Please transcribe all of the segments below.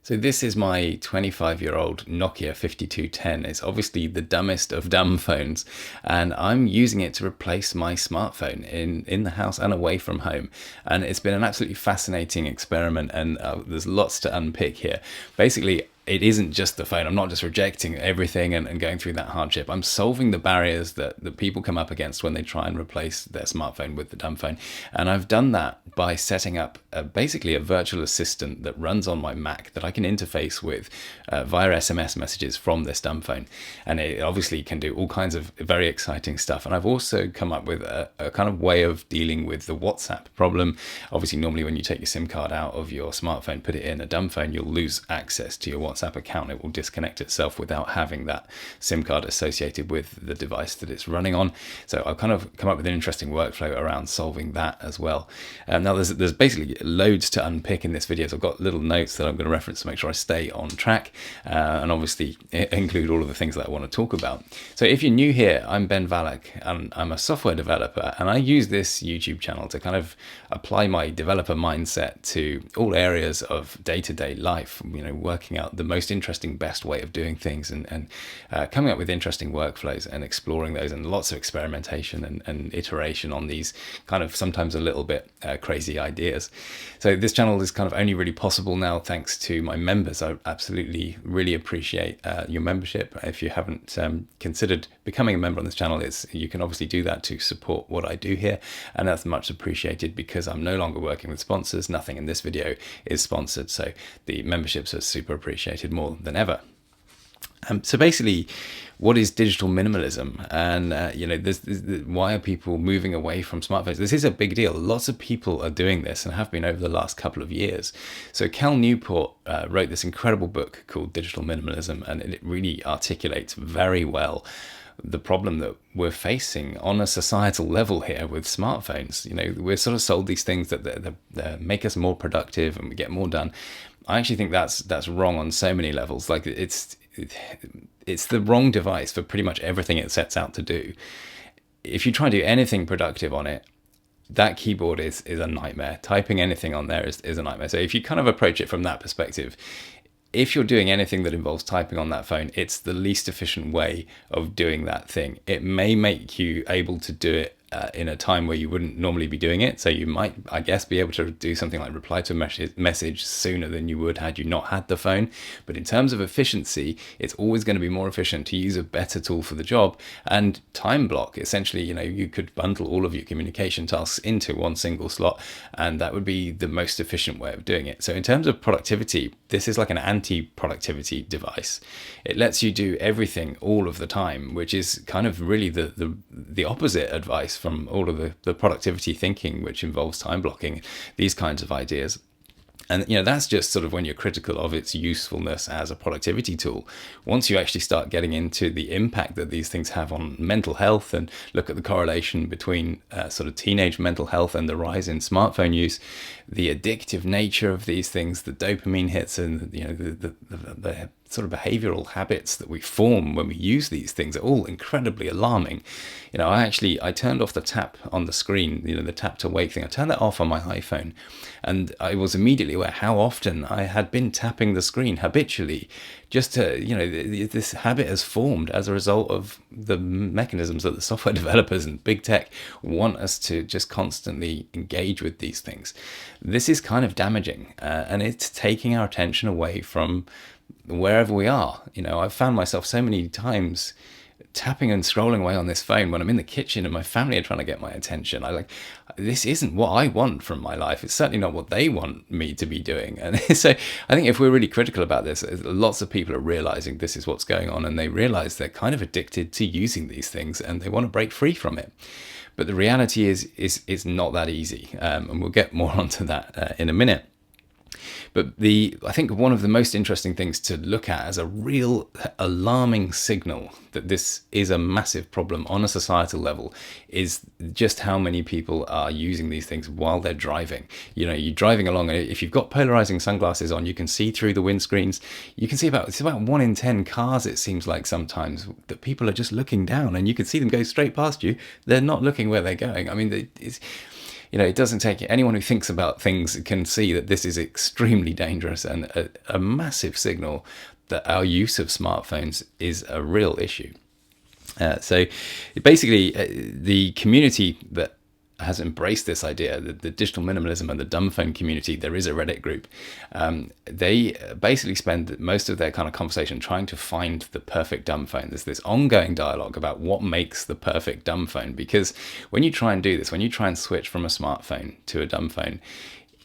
So this is my 25-year-old Nokia 5210. It's obviously the dumbest of dumb phones, and I'm using it to replace my smartphone in the house and away from home. And it's been an absolutely fascinating experiment, and there's lots to unpick here. Basically, it isn't just the phone. I'm not just rejecting everything and going through that hardship. I'm solving the barriers that people come up against when they try and replace their smartphone with the dumb phone. And I've done that by setting up basically a virtual assistant that runs on my Mac that I can interface with via SMS messages from this dumb phone. And it obviously can do all kinds of very exciting stuff. And I've also come up with a kind of way of dealing with the WhatsApp problem. Obviously, normally when you take your SIM card out of your smartphone, put it in a dumb phone, you'll lose access to your WhatsApp account. It will disconnect itself without having that SIM card associated with the device that it's running on. So I've kind of come up with an interesting workflow around solving that as well. Now there's basically loads to unpick in this video. So I've got little notes that I'm going to reference to make sure I stay on track, and obviously include all of the things that I want to talk about. So if you're new here, I'm Ben Valak, and I'm a software developer, and I use this YouTube channel to kind of apply my developer mindset to all areas of day-to-day life, working out the most interesting, best way of doing things, and coming up with interesting workflows and exploring those, and lots of experimentation and iteration on these kind of sometimes a little bit crazy ideas. So this channel is kind of only really possible now thanks to my members. I absolutely really appreciate your membership. If you haven't considered becoming a member on this channel, you can obviously do that to support what I do here, and that's much appreciated because I'm no longer working with sponsors. Nothing in this video is sponsored, so the memberships are super appreciated more than ever. So basically, what is digital minimalism? And why are people moving away from smartphones? This is a big deal. Lots of people are doing this and have been over the last couple of years. So Cal Newport wrote this incredible book called Digital Minimalism, and it really articulates very well the problem that we're facing on a societal level here with smartphones. We're sort of sold these things that make us more productive and we get more done. I actually think that's wrong on so many levels. Like it's the wrong device for pretty much everything it sets out to do. If you try and do anything productive on it, that keyboard is a nightmare. Typing anything on there is a nightmare. So if you kind of approach it from that perspective, if you're doing anything that involves typing on that phone, it's the least efficient way of doing that thing. It may make you able to do it in a time where you wouldn't normally be doing it. So you might, I guess, be able to do something like reply to a message sooner than you would had you not had the phone. But in terms of efficiency, it's always going to be more efficient to use a better tool for the job. And time block, essentially, you could bundle all of your communication tasks into one single slot, and that would be the most efficient way of doing it. So in terms of productivity, this is like an anti-productivity device. It lets you do everything all of the time, which is kind of really the opposite advice from all of the productivity thinking, which involves time blocking, these kinds of ideas. And that's just sort of when you're critical of its usefulness as a productivity tool. Once you actually start getting into the impact that these things have on mental health, and look at the correlation between sort of teenage mental health and the rise in smartphone use, the addictive nature of these things, the dopamine hits, and the sort of behavioral habits that we form when we use these things are all incredibly alarming. I turned off the tap on the screen, the tap to wake thing. I turned that off on my iPhone, and I was immediately aware how often I had been tapping the screen habitually, just to, this habit has formed as a result of the mechanisms that the software developers and big tech want us to just constantly engage with these things. This is kind of damaging, and it's taking our attention away from wherever we are. I've found myself so many times tapping and scrolling away on this phone when I'm in the kitchen and my family are trying to get my attention. This isn't what I want from my life. It's certainly not what they want me to be doing. And so I think if we're really critical about this, lots of people are realizing this is what's going on, and they realize they're kind of addicted to using these things and they want to break free from it. But the reality is it's not that easy. And we'll get more onto that in a minute. But I think one of the most interesting things to look at as a real alarming signal that this is a massive problem on a societal level is just how many people are using these things while they're driving. You're driving along, and if you've got polarizing sunglasses on, you can see through the windscreens. You can see it's about 1 in 10 cars, it seems like sometimes, that people are just looking down, and you can see them go straight past you. They're not looking where they're going. it doesn't take anyone who thinks about things can see that this is extremely dangerous and a massive signal that our use of smartphones is a real issue. So basically, the community that has embraced this idea, the digital minimalism and the Dumbphone community, there is a Reddit group. They basically spend most of their kind of conversation trying to find the perfect Dumbphone. There's this ongoing dialogue about what makes the perfect Dumbphone, because when you try and do this, when you try and switch from a smartphone to a Dumbphone,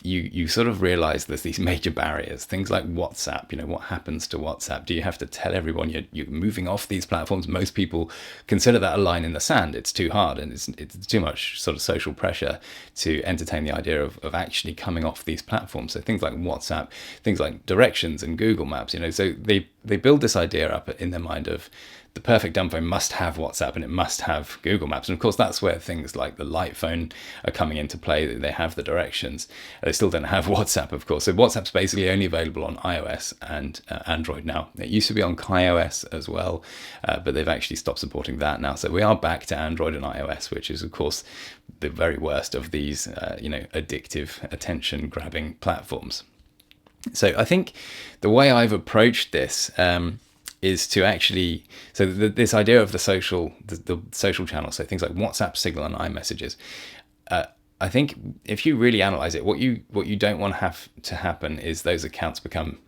you sort of realize there's these major barriers, things like WhatsApp. What happens to WhatsApp? Do you have to tell everyone you're moving off these platforms? Most people consider that a line in the sand. It's too hard, and it's too much sort of social pressure to entertain the idea of actually coming off these platforms. So things like WhatsApp, things like directions and Google Maps, so they build this idea up in their mind of the perfect Dumbphone must have WhatsApp and it must have Google Maps. And of course, that's where things like the Light phone are coming into play. They have the directions. They still don't have WhatsApp, of course. So WhatsApp's basically only available on iOS and Android now. It used to be on iOS as well, but they've actually stopped supporting that now. So we are back to Android and iOS, which is, of course, the very worst of these, addictive, attention-grabbing platforms. So I think the way I've approached this is to actually, this idea of the social channels, so things like WhatsApp, Signal, and iMessages. I think if you really analyze it, what you don't want to have to happen is those accounts become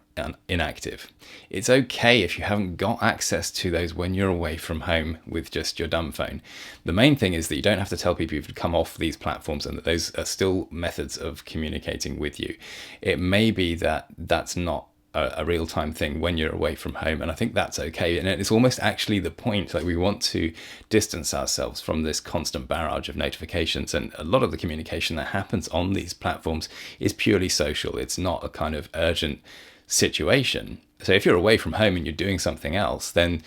inactive. It's okay if you haven't got access to those when you're away from home with just your Dumbphone. The main thing is that you don't have to tell people you've come off these platforms and that those are still methods of communicating with you. It may be that that's not a real-time thing when you're away from home, and I think that's okay. And it's almost actually the point, like we want to distance ourselves from this constant barrage of notifications, and a lot of the communication that happens on these platforms is purely social. It's not a kind of urgent situation. So if you're away from home and you're doing something else, then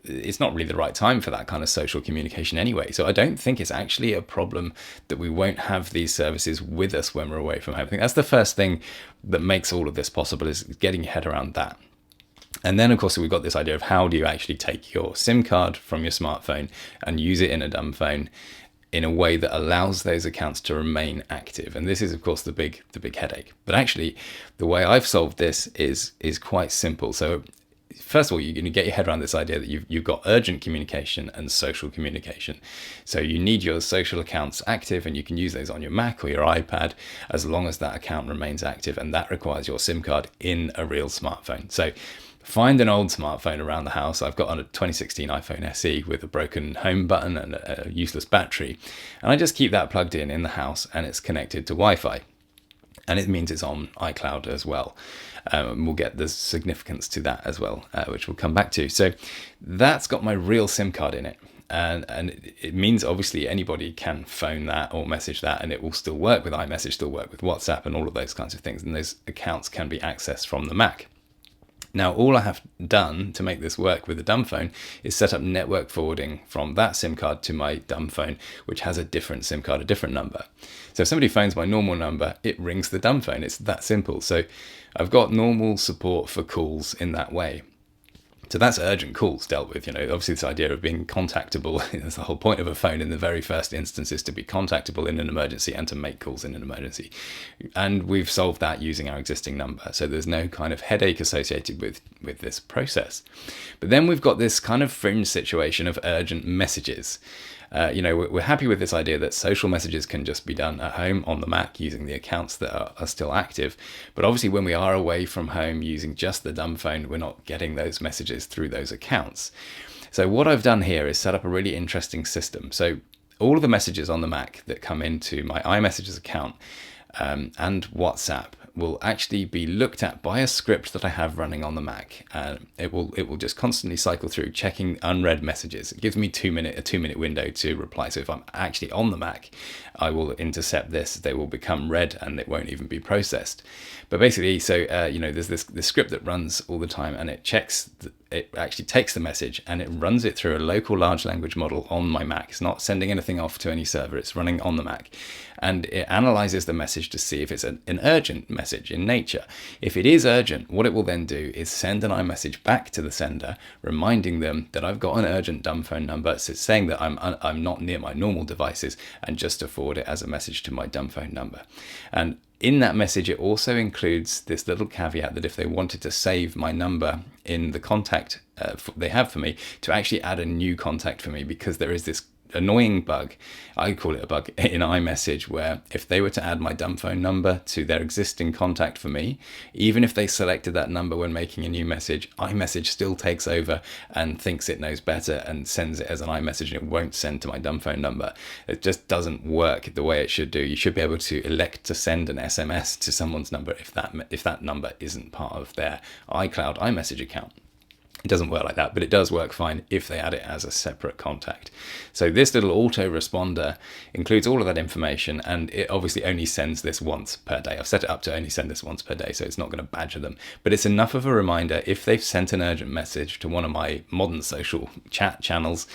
it's not really the right time for that kind of social communication anyway. So I don't think it's actually a problem that we won't have these services with us when we're away from home. I think that's the first thing that makes all of this possible, is getting your head around that. And then, of course, we've got this idea of how do you actually take your SIM card from your smartphone and use it in a Dumbphone in a way that allows those accounts to remain active. And this is, of course, the big headache. But actually, the way I've solved this is quite simple. So first of all, you're going to get your head around this idea that you've got urgent communication and social communication. So you need your social accounts active, and you can use those on your Mac or your iPad as long as that account remains active, and that requires your SIM card in a real smartphone. So find an old smartphone around the house. I've got a 2016 iPhone SE with a broken home button and a useless battery, and I just keep that plugged in the house, and it's connected to Wi-Fi. And it means it's on iCloud as well. We'll get the significance to that as well, which we'll come back to. So that's got my real SIM card in it. And it means obviously anybody can phone that or message that, and it will still work with iMessage, still work with WhatsApp and all of those kinds of things. And those accounts can be accessed from the Mac. Now, all I have done to make this work with the Dumbphone is set up network forwarding from that SIM card to my Dumbphone, which has a different SIM card, a different number. So if somebody phones my normal number, it rings the Dumbphone. It's that simple. So I've got normal support for calls in that way. So that's urgent calls dealt with. Obviously this idea of being contactable, that's the whole point of a phone in the very first instance, is to be contactable in an emergency and to make calls in an emergency. And we've solved that using our existing number. So there's no kind of headache associated with this process. But then we've got this kind of fringe situation of urgent messages. We're happy with this idea that social messages can just be done at home on the Mac using the accounts that are still active. But obviously when we are away from home using just the Dumbphone, we're not getting those messages through those accounts. So what I've done here is set up a really interesting system. So all of the messages on the Mac that come into my iMessages account and WhatsApp will actually be looked at by a script that I have running on the Mac. It will just constantly cycle through checking unread messages. It gives me a 2-minute window to reply. So if I'm actually on the Mac, I will intercept this. They will become read and it won't even be processed. But basically, there's this script that runs all the time, and it checks it actually takes the message and it runs it through a local large language model on my Mac. It's not sending anything off to any server, it's running on the Mac. And it analyzes the message to see if it's an urgent message in nature. If it is urgent, what it will then do is send an iMessage back to the sender, reminding them that I've got an urgent Dumbphone number. So it's saying that I'm not near my normal devices, and just to forward it as a message to my Dumbphone number. And in that message, it also includes this little caveat that if they wanted to save my number in the contact they have for me, to actually add a new contact for me, because there is this annoying bug, I call it a bug, in iMessage, where if they were to add my Dumbphone number to their existing contact for me, even if they selected that number when making a new message, iMessage still takes over and thinks it knows better and sends it as an iMessage, and it won't send to my Dumbphone number. It just doesn't work the way it should do. You should be able to elect to send an SMS to someone's number if that number isn't part of their iCloud iMessage account. It doesn't work like that, but it does work fine if they add it as a separate contact. So this little autoresponder includes all of that information, and it obviously only sends this once per day. I've set it up to only send this once per day, so it's not going to badger them. But it's enough of a reminder if they've sent an urgent message to one of my modern social chat channels,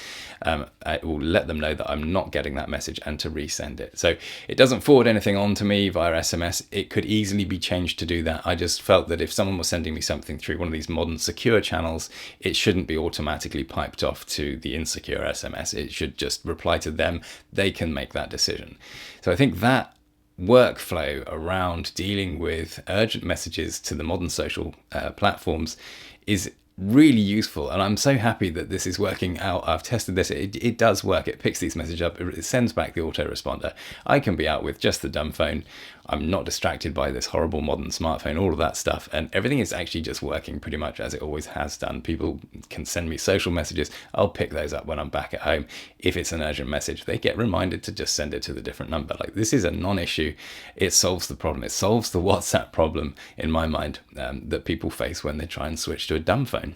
it will let them know that I'm not getting that message and to resend it. So it doesn't forward anything on to me via SMS. It could easily be changed to do that. I just felt that if someone was sending me something through one of these modern secure channels, it shouldn't be automatically piped off to the insecure SMS. It should just reply to them. They can make that decision. So I think that workflow around dealing with urgent messages to the modern social platforms is really useful, and I'm so happy that this is working out. I've tested this, it does work. It picks these messages up, it sends back the autoresponder. I can be out with just the Dumbphone. I'm not distracted by this horrible modern smartphone, all of that stuff, and everything is actually just working pretty much as it always has done. People can send me social messages, I'll pick those up when I'm back at home. If it's an urgent message, they get reminded to just send it to the different number. Like, this is a non-issue. It solves the problem. It solves the WhatsApp problem, in my mind, that people face when they try and switch to a Dumbphone.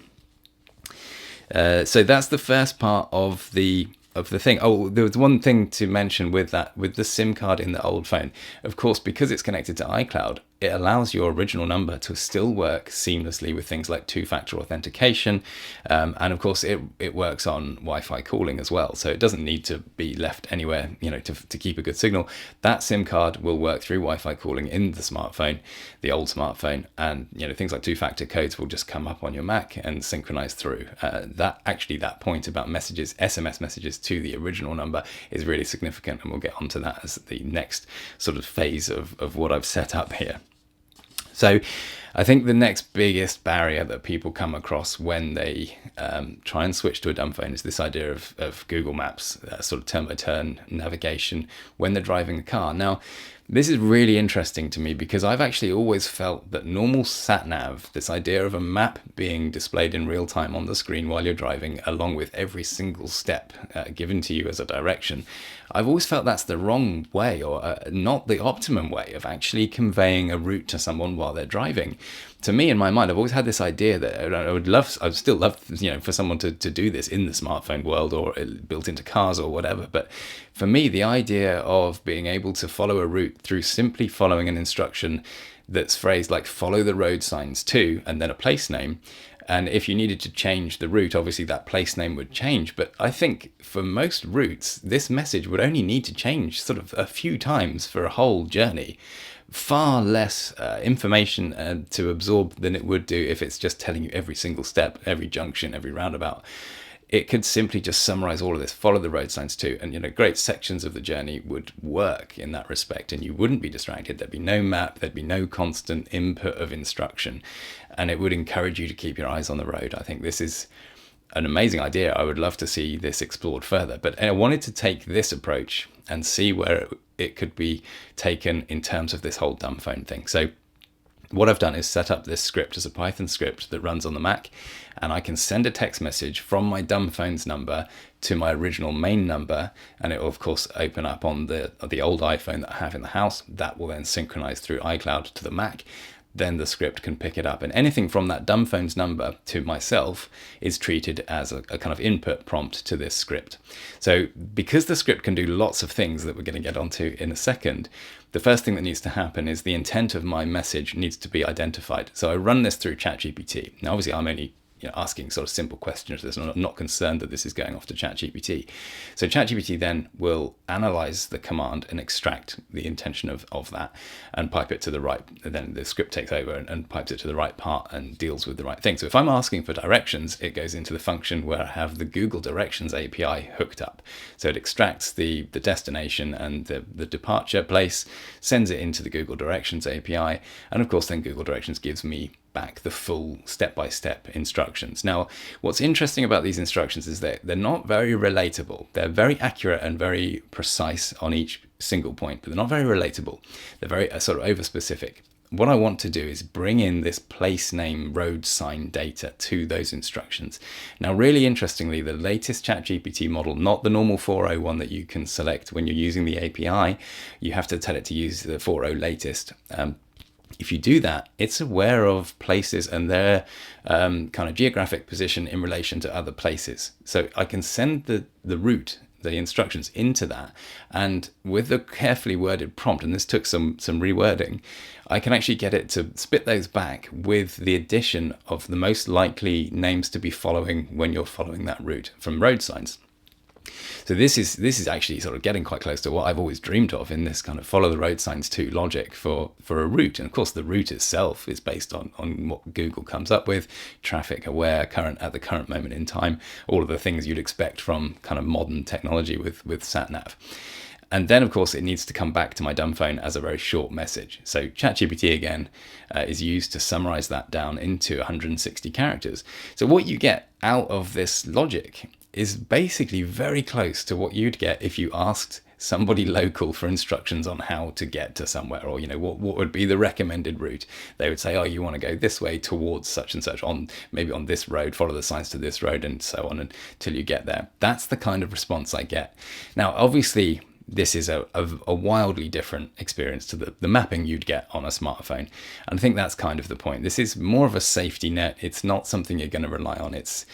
So that's the first part of the thing. Oh, there was one thing to mention with that, with the SIM card in the old phone. Of course, because it's connected to iCloud, it allows your original number to still work seamlessly with things like two-factor authentication. And of course, it works on Wi-Fi calling as well. So it doesn't need to be left anywhere, to keep a good signal. That SIM card will work through Wi-Fi calling in the smartphone, the old smartphone. And, things like two-factor codes will just come up on your Mac and synchronize through. That point about messages, SMS messages to the original number is really significant. And we'll get onto that as the next sort of phase of what I've set up here. So I think the next biggest barrier that people come across when they try and switch to a Dumbphone is this idea of Google Maps, sort of turn-by-turn navigation when they're driving a car. Now, this is really interesting to me because I've actually always felt that normal sat-nav, this idea of a map being displayed in real time on the screen while you're driving, along with every single step given to you as a direction, I've always felt that's the wrong way, or not the optimum way of actually conveying a route to someone while they're driving. To me, in my mind, I've always had this idea that I'd still love, for someone to do this in the smartphone world or built into cars or whatever. But for me, the idea of being able to follow a route through simply following an instruction that's phrased like follow the road signs to, and then a place name. And if you needed to change the route, obviously that place name would change. But I think for most routes, this message would only need to change sort of a few times for a whole journey. Far less information to absorb than it would do if it's just telling you every single step, every junction, every roundabout. It could simply just summarize all of this, follow the road signs too, and great sections of the journey would work in that respect, and you wouldn't be distracted. There'd be no map, there'd be no constant input of instruction, and it would encourage you to keep your eyes on the road. I think this is an amazing idea. I would love to see this explored further, but I wanted to take this approach and see where it could be taken in terms of this whole Dumbphone thing. So what I've done is set up this script as a Python script that runs on the Mac, and I can send a text message from my Dumbphone's number to my original main number, and it will of course open up on the old iPhone that I have in the house. That will then synchronize through iCloud to the Mac. Then the script can pick it up, and anything from that Dumbphone's number to myself is treated as a kind of input prompt to this script. So because the script can do lots of things that we're going to get onto in a second, the first thing that needs to happen is the intent of my message needs to be identified. So I run this through ChatGPT. Now obviously I'm only asking sort of simple questions. It's not concerned that this is going off to ChatGPT. So ChatGPT then will analyze the command and extract the intention of that and pipe it to the right. Then the script takes over and pipes it to the right part and deals with the right thing. So if I'm asking for directions, it goes into the function where I have the Google Directions API hooked up. So it extracts the destination and the departure place, sends it into the Google Directions API, and of course then Google Directions gives me back the full step-by-step instructions. Now, what's interesting about these instructions is that they're not very relatable. They're very accurate and very precise on each single point, but they're not very relatable. They're very sort of over-specific. What I want to do is bring in this place name road sign data to those instructions. Now, really interestingly, the latest ChatGPT model, not the normal 4.0 that you can select when you're using the API, you have to tell it to use the 4.0 latest. If you do that, it's aware of places and their kind of geographic position in relation to other places. So I can send the route, the instructions into that, and with the carefully worded prompt, and this took some rewording, I can actually get it to spit those back with the addition of the most likely names to be following when you're following that route from road signs. So this is actually sort of getting quite close to what I've always dreamed of in this kind of follow the road signs to logic for a route. And of course, the route itself is based on what Google comes up with, traffic aware, at the current moment in time, all of the things you'd expect from kind of modern technology with sat-nav. And then, of course, it needs to come back to my Dumbphone as a very short message. So ChatGPT, again, is used to summarize that down into 160 characters. So what you get out of this logic is basically very close to what you'd get if you asked somebody local for instructions on how to get to somewhere, or what would be the recommended route. They would say, oh, you want to go this way towards such and such, maybe on this road, follow the signs to this road, and so on until you get there. That's the kind of response I get. Now, obviously, this is a wildly different experience to the mapping you'd get on a smartphone. And I think that's kind of the point. This is more of a safety net. It's not something you're going to rely on. It's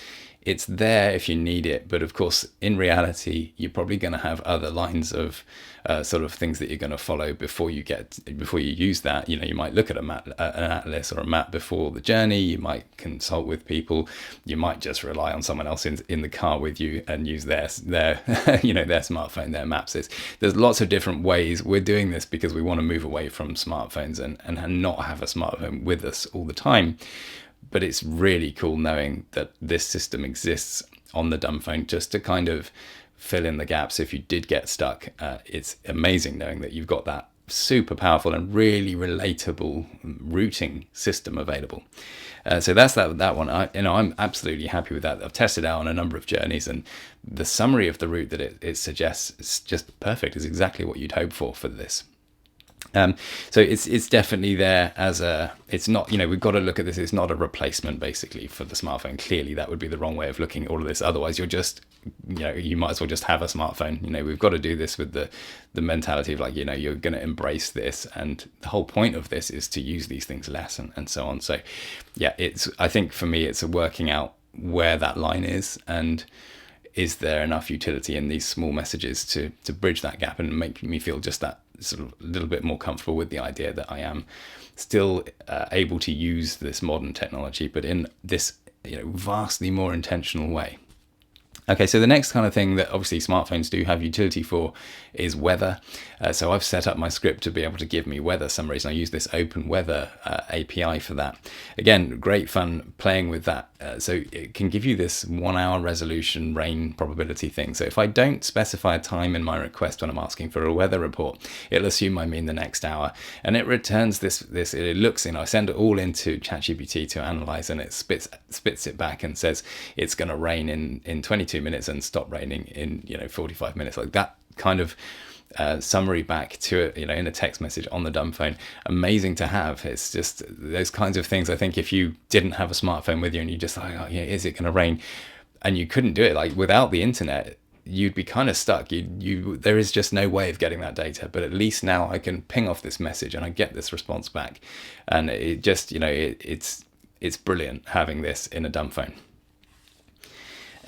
there if you need it, but of course, in reality, you're probably going to have other lines of sort of things that you're going to follow before you use that. You might look at an atlas or a map before the journey. You might consult with people. You might just rely on someone else in the car with you and use their their smartphone, their maps. There's lots of different ways. We're doing this because we want to move away from smartphones and not have a smartphone with us all the time. But it's really cool knowing that this system exists on the Dumbphone just to kind of fill in the gaps if you did get stuck. It's amazing knowing that you've got that super powerful and really relatable routing system available. So that's that one. I'm absolutely happy with that. I've tested out on a number of journeys, and the summary of the route that it suggests is just perfect. It's exactly what you'd hope for this. So it's definitely there as it's not, we've got to look at this. It's not a replacement basically for the smartphone. Clearly that would be the wrong way of looking at all of this. Otherwise you're just, you might as well just have a smartphone. We've got to do this with the mentality of you're going to embrace this. And the whole point of this is to use these things less and so on. So yeah, I think for me, it's working out where that line is, and is there enough utility in these small messages to bridge that gap and make me feel just that sort of a little bit more comfortable with the idea that I am still able to use this modern technology, but in this vastly more intentional way. Okay, so the next kind of thing that obviously smartphones do have utility for is weather. So I've set up my script to be able to give me weather summaries, and I use this Open Weather API for that. Again, great fun playing with that. So it can give you this 1 hour resolution rain probability thing. So if I don't specify a time in my request when I'm asking for a weather report, it'll assume I mean the next hour, and it returns this. It looks I send it all into ChatGPT to analyze, and it spits it back and says it's going to rain in 22 minutes and stop raining in 45 minutes. Like that kind of summary back to it in a text message on the Dumbphone. Amazing to have. It's just those kinds of things. I think if you didn't have a smartphone with you and you just is it going to rain, and you couldn't do it without the internet, you'd be kind of stuck. There is just no way of getting that data. But at least now I can ping off this message and I get this response back, and it just it's brilliant having this in a Dumbphone.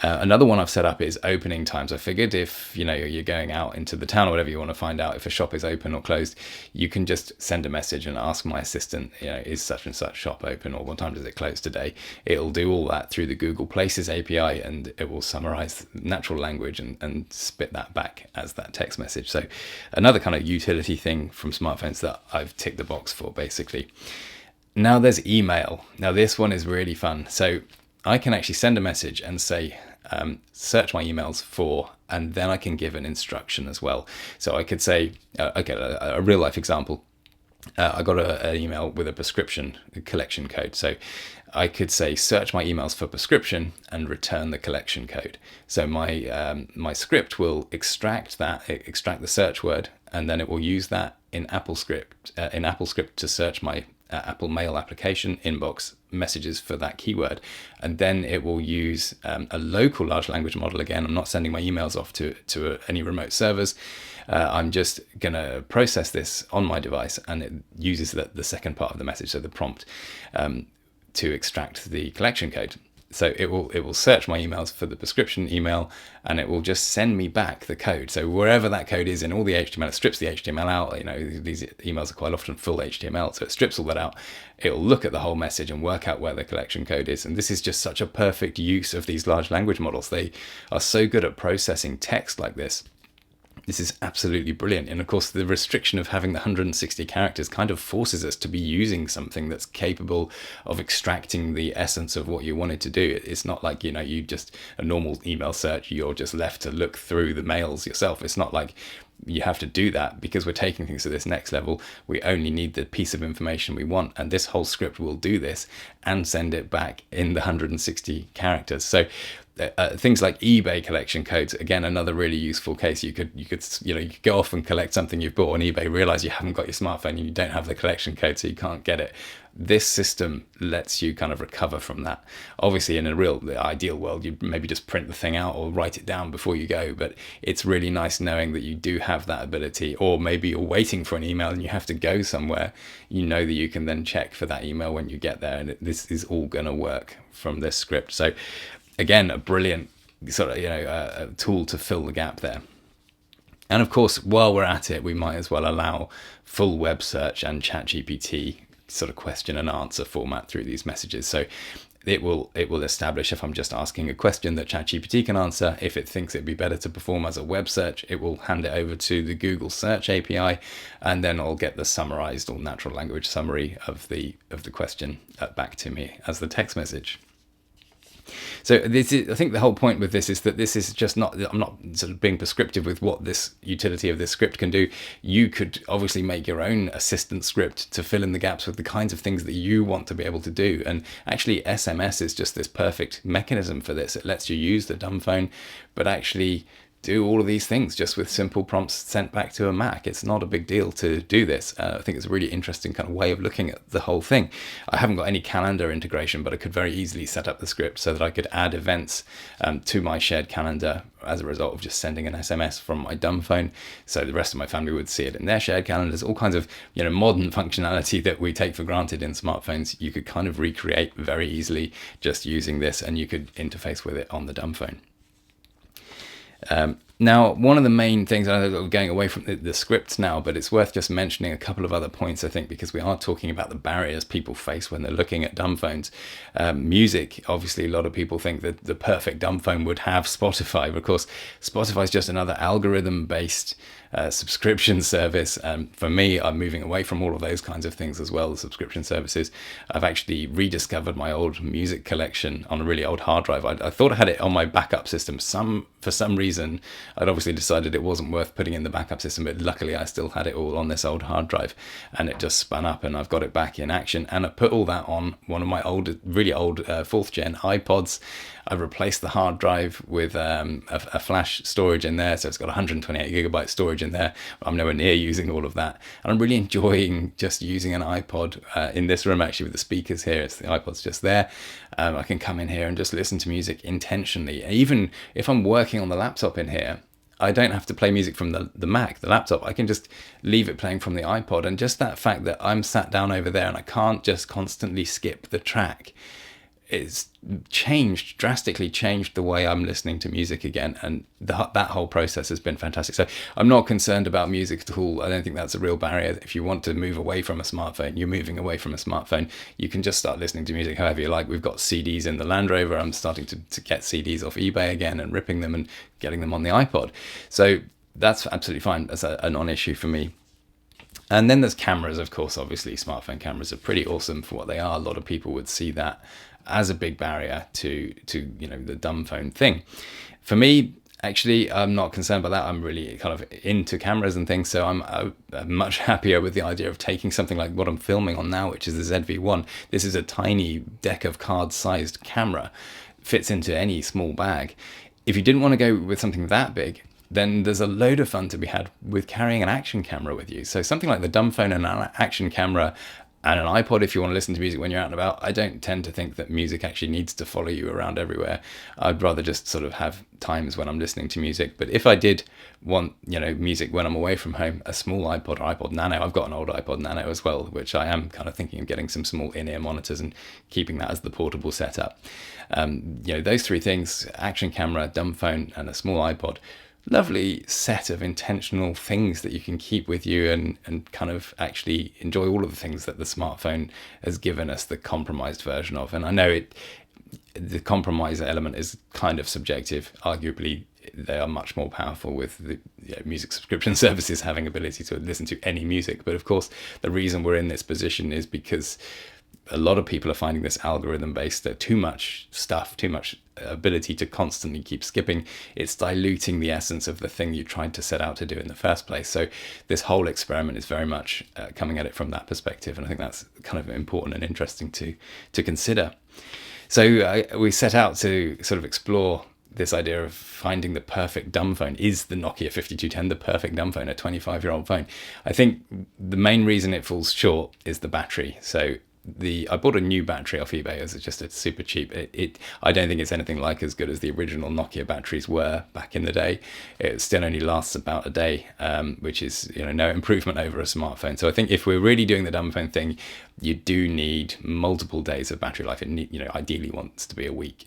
Another one I've set up is opening times. I figured if you're going out into the town or whatever, you want to find out if a shop is open or closed, you can just send a message and ask my assistant, is such and such shop open, or what time does it close today? It'll do all that through the Google Places API, and it will summarize natural language and spit that back as that text message. So another kind of utility thing from smartphones that I've ticked the box for, basically. Now there's email. Now this one is really fun. So I can actually send a message and say, search my emails for, and then I can give an instruction as well. So I could say, a real life example. I got an email with a prescription collection code. So I could say, search my emails for prescription and return the collection code. So my script will extract the search word, and then it will use that in AppleScript to search my Apple Mail application inbox messages for that keyword, and then it will use a local large language model. Again, I'm not sending my emails off to any remote servers. I'm just going to process this on my device, and it uses the second part of the message, so the prompt, to extract the collection code. So it will search my emails for the prescription email, and it will just send me back the code. So wherever that code is in all the HTML, it strips the HTML out. These emails are quite often full HTML, so it strips all that out. It'll look at the whole message and work out where the collection code is. And this is just such a perfect use of these large language models. They are so good at processing text like this. This is absolutely brilliant. And of course, the restriction of having the 160 characters kind of forces us to be using something that's capable of extracting the essence of what you wanted to do. It's not like, you just a normal email search, you're just left to look through the mails yourself. It's not like you have to do that, because we're taking things to this next level. We only need the piece of information we want, and this whole script will do this and send it back in the 160 characters. So things like eBay collection codes, again, another really useful case. You could go off and collect something you've bought on eBay, realize you haven't got your smartphone and you don't have the collection code, so you can't get it. This system lets you kind of recover from that. Obviously, in the ideal world, you'd maybe just print the thing out or write it down before you go, but it's really nice knowing that you do have that ability. Or maybe you're waiting for an email and you have to go somewhere, that you can then check for that email when you get there, and this is all going to work from this script. So again, a brilliant sort of a tool to fill the gap there. And of course, while we're at it, we might as well allow full web search and ChatGPT sort of question and answer format through these messages. So it will establish if I'm just asking a question that ChatGPT can answer. If it thinks it'd be better to perform as a web search, it will hand it over to the Google Search API, and then I'll get the summarized or natural language summary of the question back to me as the text message. So this is, I think the whole point with this is that this is just not, I'm not sort of being prescriptive with what this utility of this script can do. You could obviously make your own assistant script to fill in the gaps with the kinds of things that you want to be able to do. And actually SMS is just this perfect mechanism for this. It lets you use the Dumbphone, but actually do all of these things just with simple prompts sent back to a Mac. It's not a big deal to do this. I think it's a really interesting kind of way of looking at the whole thing. I haven't got any calendar integration, but I could very easily set up the script so that I could add events to my shared calendar as a result of just sending an SMS from my Dumbphone. So the rest of my family would see it in their shared calendars. All kinds of modern functionality that we take for granted in smartphones, you could kind of recreate very easily just using this, and you could interface with it on the Dumbphone. Now, one of the main things, I know that we're going away from the scripts now, but it's worth just mentioning a couple of other points, I think, because we are talking about the barriers people face when they're looking at Dumbphones. Music, obviously, a lot of people think that the perfect Dumbphone would have Spotify, but of course, Spotify is just another algorithm-based subscription service. For me, I'm moving away from all of those kinds of things as well, the subscription services. I've actually rediscovered my old music collection on a really old hard drive. I thought I had it on my backup system. For some reason, I'd obviously decided it wasn't worth putting in the backup system, but luckily I still had it all on this old hard drive, and it just spun up and I've got it back in action. And I put all that on one of my really old 4th gen iPods. I replaced the hard drive with a flash storage in there, so it's got 128 gigabyte storage in there. I'm nowhere near using all of that, and I'm really enjoying just using an iPod in this room, actually, with the speakers here. The iPod's just there. I can come in here and just listen to music intentionally. Even if I'm working on the laptop in here, I don't have to play music from the Mac, the laptop. I can just leave it playing from the iPod, and just that fact that I'm sat down over there and I can't just constantly skip the track, it's drastically changed the way I'm listening to music again, and that whole process has been fantastic. So I'm not concerned about music at all. I don't think that's a real barrier. If you want to move away from a smartphone, you're moving away from a smartphone. You can just start listening to music however you like. We've got CDs in the Land Rover. I'm starting to get CDs off eBay again and ripping them and getting them on the iPod. So that's absolutely fine. That's a non-issue for me. And then there's cameras, of course. Obviously, smartphone cameras are pretty awesome for what they are. A lot of people would see that as a big barrier to the dumb phone thing. For me, actually, I'm not concerned about that. I'm really kind of into cameras and things, so I'm much happier with the idea of taking something like what I'm filming on now, which is the ZV-E1. This is a tiny deck of cards sized camera, fits into any small bag. If you didn't want to go with something that big, then there's a load of fun to be had with carrying an action camera with you. So something like the Dumbphone and an action camera and an iPod if you want to listen to music when you're out and about. I don't tend to think that music actually needs to follow you around everywhere. I'd rather just sort of have times when I'm listening to music. But if I did want, music when I'm away from home, a small iPod or iPod Nano, I've got an old iPod Nano as well, which I am kind of thinking of getting some small in-ear monitors and keeping that as the portable setup. Those three things, action camera, Dumbphone and a small iPod, lovely set of intentional things that you can keep with you and kind of actually enjoy all of the things that the smartphone has given us the compromised version of. And I know the compromise element is kind of subjective. Arguably, they are much more powerful with the music subscription services having ability to listen to any music. But of course, the reason we're in this position is because a lot of people are finding this algorithm based, too much stuff, too much ability to constantly keep skipping. It's diluting the essence of the thing you tried to set out to do in the first place. So this whole experiment is very much coming at it from that perspective. And I think that's kind of important and interesting to consider. So we set out to sort of explore this idea of finding the perfect dumb phone. Is the Nokia 5210 the perfect dumb phone, a 25-year-old phone? I think the main reason it falls short is the battery. So I bought a new battery off eBay as just a super cheap. I don't think it's anything like as good as the original Nokia batteries were back in the day. It still only lasts about a day, which is no improvement over a smartphone. So I think if we're really doing the dumb phone thing, you do need multiple days of battery life. It ideally wants to be a week.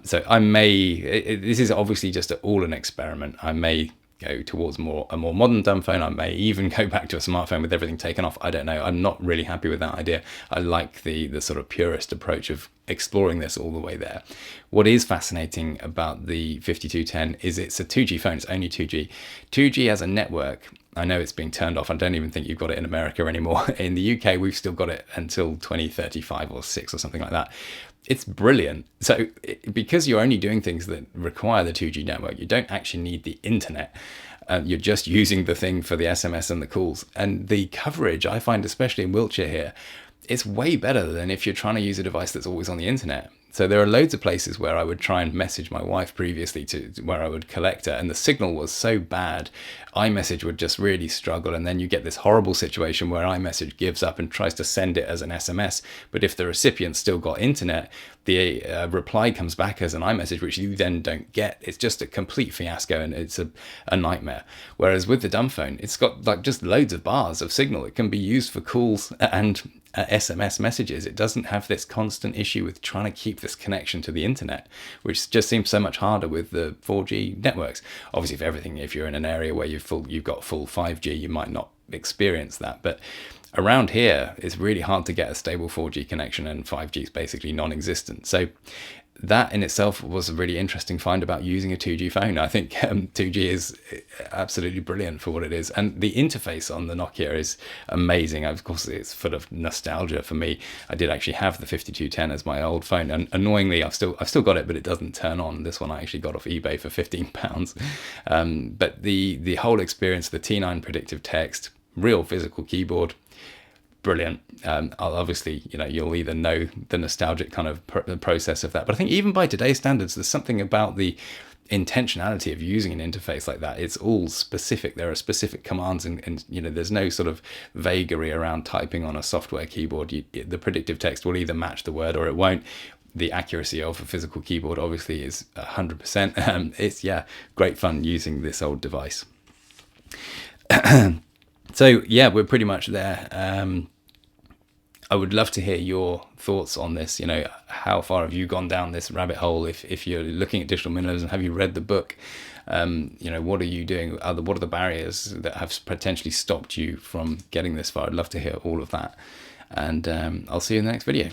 So this is obviously just all an experiment. I may go towards a more modern dumb phone. I may even go back to a smartphone with everything taken off. I don't know. I'm not really happy with that idea. I like the sort of purist approach of exploring this all the way there. What is fascinating about the 5210 is it's a 2G phone. It's only 2G. 2G as a network, I know it's being turned off. I don't even think you've got it in America anymore. In the UK, we've still got it until 2035 or 6 or something like that. It's brilliant. So because you're only doing things that require the 2G network, you don't actually need the internet. You're just using the thing for the SMS and the calls. And the coverage, I find, especially in Wiltshire here, it's way better than if you're trying to use a device that's always on the internet. So there are loads of places where I would try and message my wife previously to where I would collect her, and the signal was so bad, iMessage would just really struggle, and then you get this horrible situation where iMessage gives up and tries to send it as an SMS, but if the recipient still got internet, the reply comes back as an iMessage, which you then don't get. It's just a complete fiasco, and it's a nightmare. Whereas with the Dumbphone, it's got like just loads of bars of signal. It can be used for calls and SMS messages. It doesn't have this constant issue with trying to keep this connection to the internet, which just seems so much harder with the 4G networks. Obviously, if you're in an area where you've got full 5G, you might not experience that. But around here, it's really hard to get a stable 4G connection, and 5G is basically non-existent. So that in itself was a really interesting find about using a 2G phone. I think 2G is absolutely brilliant for what it is. And the interface on the Nokia is amazing. Of course, it's full of nostalgia for me. I did actually have the 5210 as my old phone. And annoyingly, I've still got it, but it doesn't turn on. This one I actually got off eBay for £15. But the whole experience, the T9 predictive text, real physical keyboard, brilliant. I'll obviously, you'll either know the nostalgic kind of process of that, but I think even by today's standards, there's something about the intentionality of using an interface like that. It's all specific. There are specific commands, and there's no sort of vagary around typing on a software keyboard. The predictive text will either match the word or it won't. The accuracy of a physical keyboard obviously is 100%. It's great fun using this old device. So yeah, we're pretty much there. I would love to hear your thoughts on this. You know, how far have you gone down this rabbit hole? If you're looking at digital minimalism, have you read the book? You know, what are you doing? What are the barriers that have potentially stopped you from getting this far? I'd love to hear all of that. And I'll see you in the next video.